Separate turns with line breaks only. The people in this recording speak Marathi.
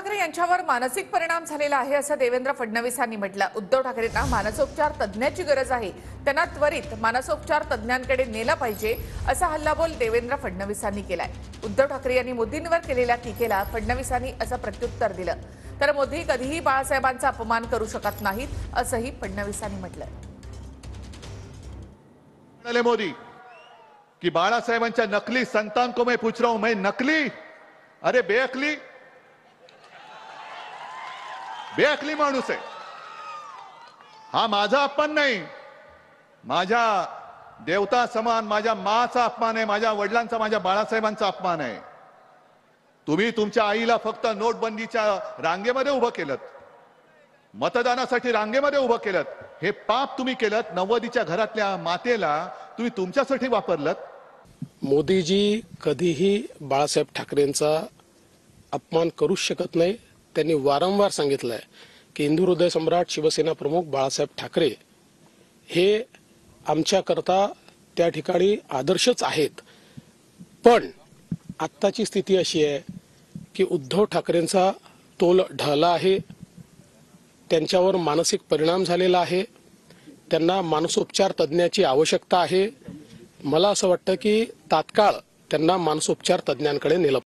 ठाकरे यांच्यावर मानसिक परिणाम झालेला आहे असं देवेंद्र फडणवीसांनी म्हटलं। उद्धव ठाकरेंना मानसोपचार तज्ज्ञाची गरज आहे, त्यांना त्वरित मानसोपचार तज्ज्ञांकडे नेलं पाहिजे असा हल्लाबोल देवेंद्र फडणवीसांनी केलाय। उद्धव ठाकरे यांनी मोदींवर केलेल्या टीकेला फडणवीसांनी असं प्रत्युत्तर दिलं, तर मोदी कधीही बाळासाहेबांचा अपमान करू शकत नाहीत असंही फडणवीसांनी म्हटलंय।
मोदी कि बाळासाहेबांच्या नकली संतान को मैं पूछ रहा हूं, मैं नकली? अरे बेअकली माणूस आहे हा। माझा अपमान नाही, माझ्या देवता समान माझ्या माचा अपमान आहे, माझ्या वडिलांचा माझ्या बाळासाहेबांचा अपमान आहे। तुम्ही तुमच्या आईला फक्त नोटबंदीच्या रांगेमध्ये उभं केलं, मतदानासाठी रांगेमध्ये उभं केलं, हे पाप तुम्ही केलं। 90च्या घरातल्या मातेला तुम्ही तुमच्यासाठी वापरलं।
मोदीजी कधीही बाळासाहेब ठाकरेंचा अपमान करू शकत नाही। त्यांनी वारंवार सांगितलंय की हिंदू हृदय सम्राट शिवसेना प्रमुख बाळासाहेब ठाकरे हे आमच्याकरता त्या ठिकाणी आदर्शच आहेत। पण आत्ताची स्थिती अशी आहे की उद्धव ठाकरेंचा तोल ढळला आहे, त्यांच्यावर मानसिक परिणाम झालेला आहे, त्यांना मानसोपचार तज्ज्ञाची आवश्यकता आहे। मला असं वाटतं की तात्काळ त्यांना मानसोपचार तज्ज्ञांकडे नेलं